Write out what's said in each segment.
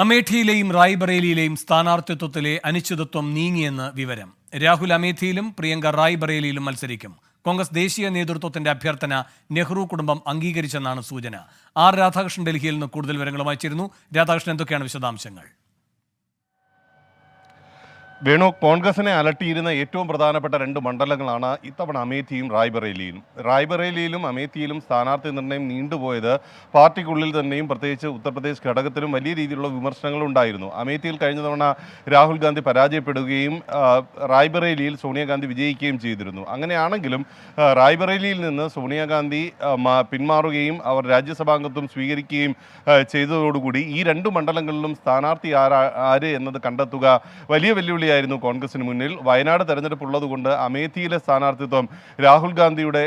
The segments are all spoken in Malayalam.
അമേഠിയിലെയും റായ്ബറേലിയിലെയും സ്ഥാനാർത്ഥിത്വത്തിലെ അനിശ്ചിതത്വം നീങ്ങിയെന്ന് വിവരം. രാഹുൽ അമേഠിയിലും പ്രിയങ്ക റായ്ബറേലിയിലും മത്സരിക്കും. കോൺഗ്രസ് ദേശീയ നേതൃത്വത്തിന്റെ അഭ്യർത്ഥന നെഹ്റു കുടുംബം അംഗീകരിച്ചെന്നാണ് സൂചന. ആർ രാധാകൃഷ്ണൻ ഡൽഹിയിൽ നിന്ന് കൂടുതൽ വിവരങ്ങളുമായി ചേരുന്നു. രാധാകൃഷ്ണൻ, എന്തൊക്കെയാണ് വിശദാംശങ്ങൾ? വേണു, കോൺഗ്രസിനെ അലട്ടിയിരുന്ന ഏറ്റവും പ്രധാനപ്പെട്ട രണ്ട് മണ്ഡലങ്ങളാണ് ഇത്തവണ അമേഠിയും റായ്ബറേലിയും. റായ്ബറേലിയിലും അമേഠിയിലും സ്ഥാനാർത്ഥി നിർണ്ണയം നീണ്ടുപോയത് പാർട്ടിക്കുള്ളിൽ തന്നെയും പ്രത്യേകിച്ച് ഉത്തർപ്രദേശ് ഘടകത്തിലും വലിയ രീതിയിലുള്ള വിമർശനങ്ങളുണ്ടായിരുന്നു. അമേഠിയിൽ കഴിഞ്ഞ തവണ രാഹുൽ ഗാന്ധി പരാജയപ്പെടുകയും റായ്ബറേലിയിൽ സോണിയാഗാന്ധി വിജയിക്കുകയും ചെയ്തിരുന്നു. അങ്ങനെയാണെങ്കിലും റായ്ബറേലിയിൽ നിന്ന് സോണിയാഗാന്ധി പിന്മാറുകയും അവർ രാജ്യസഭാംഗത്വം സ്വീകരിക്കുകയും ചെയ്തതോടുകൂടി ഈ രണ്ട് മണ്ഡലങ്ങളിലും സ്ഥാനാർത്ഥി ആര് എന്നത് കണ്ടെത്തുക വലിയ വെല്ലുവിളി കോൺഗ്രസിന് മുന്നിൽ. വയനാട് തെരഞ്ഞെടുപ്പ് ഉള്ളതുകൊണ്ട് അമേഠിയിലെ സ്ഥാനാർത്ഥിത്വം രാഹുൽ ഗാന്ധിയുടെ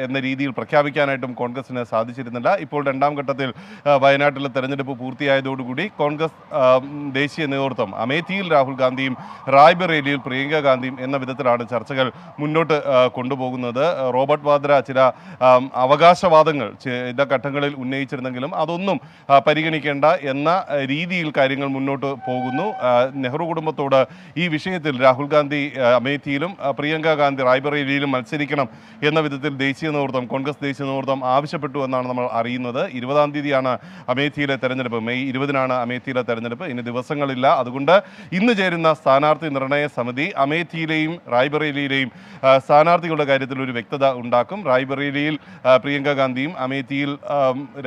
എന്ന രീതിയിൽ പ്രഖ്യാപിക്കാനായിട്ടും കോൺഗ്രസിന് സാധിച്ചിരുന്നില്ല. ഇപ്പോൾ രണ്ടാം ഘട്ടത്തിൽ വയനാട്ടിലെ തെരഞ്ഞെടുപ്പ് പൂർത്തിയായതോടുകൂടി കോൺഗ്രസ് ദേശീയ നേതൃത്വം അമേഠിയിൽ രാഹുൽ ഗാന്ധിയും റായ്ബറേലിയിൽ പ്രിയങ്ക ഗാന്ധിയും എന്ന വിധത്തിലാണ് ചർച്ചകൾ മുന്നോട്ട് കൊണ്ടുപോകുന്നത്. റോബർട്ട് വാദ്ര ചില അവകാശവാദങ്ങൾ ചില ഘട്ടങ്ങളിൽ ഉന്നയിച്ചിരുന്നെങ്കിലും അതൊന്നും പരിഗണിക്കേണ്ട എന്ന രീതിയിൽ കാര്യങ്ങൾ മുന്നോട്ട് പോകുന്നു. നെഹ്റു കുടുംബത്തോട് ഈ വിഷയത്തിൽ രാഹുൽ ഗാന്ധി അമേഠിയിലും പ്രിയങ്ക ഗാന്ധി റായ്ബറേലിയിലും മത്സരിക്കണം എന്ന വിധത്തിൽ കോൺഗ്രസ് ദേശീയ നേതൃത്വം ആവശ്യപ്പെട്ടു എന്നാണ് നമ്മൾ അറിയുന്നത്. 20-ാം തീയതിയാണ് അമേഠിയിലെ തെരഞ്ഞെടുപ്പ്. മെയ് 20-നാണ് അമേഠിയിലെ തെരഞ്ഞെടുപ്പ്. ഇനി ദിവസങ്ങളില്ല. അതുകൊണ്ട് ഇന്ന് ചേരുന്ന സ്ഥാനാർത്ഥി നിർണയ സമിതി അമേഠിയിലെയും റായ്ബറേലിയിലെയും സ്ഥാനാർത്ഥികളുടെ കാര്യത്തിൽ ഒരു വ്യക്തത ഉണ്ടാക്കും. റായ്ബറേലിയിൽ പ്രിയങ്ക ഗാന്ധിയും അമേഠിയിൽ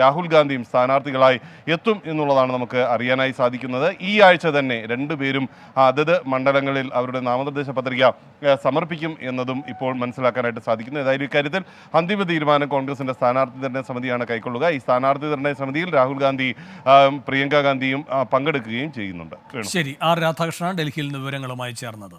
രാഹുൽ ഗാന്ധിയും സ്ഥാനാർത്ഥികളായി എത്തും എന്നുള്ളതാണ് നമുക്ക് അറിയാനായി സാധിക്കുന്നത്. ഈ ആഴ്ച തന്നെ രണ്ടുപേരും അതത് മണ്ഡലങ്ങളിൽ അവരുടെ നാമനിർദ്ദേശ പത്രിക സമർപ്പിക്കും എന്നതും ഇപ്പോൾ മനസ്സിലാക്കാനായിട്ട് സാധിക്കുന്നു. ഏതായാലും ഇക്കാര്യത്തിൽ അന്തിമ തീരുമാനം കോൺഗ്രസിന്റെ സ്ഥാനാർത്ഥി നിർണയ സമിതിയാണ് കൈക്കൊള്ളുക. ഈ സ്ഥാനാർത്ഥി നിർണയ സമിതിയിൽ രാഹുൽ ഗാന്ധി പ്രിയങ്ക ഗാന്ധിയും പങ്കെടുക്കുകയും ചെയ്യുന്നുണ്ട്. ശരി, ആർ രാധാകൃഷ്ണൻ ഡൽഹിയിൽ നിന്ന് വിവരങ്ങളുമായി ചേർന്നത്.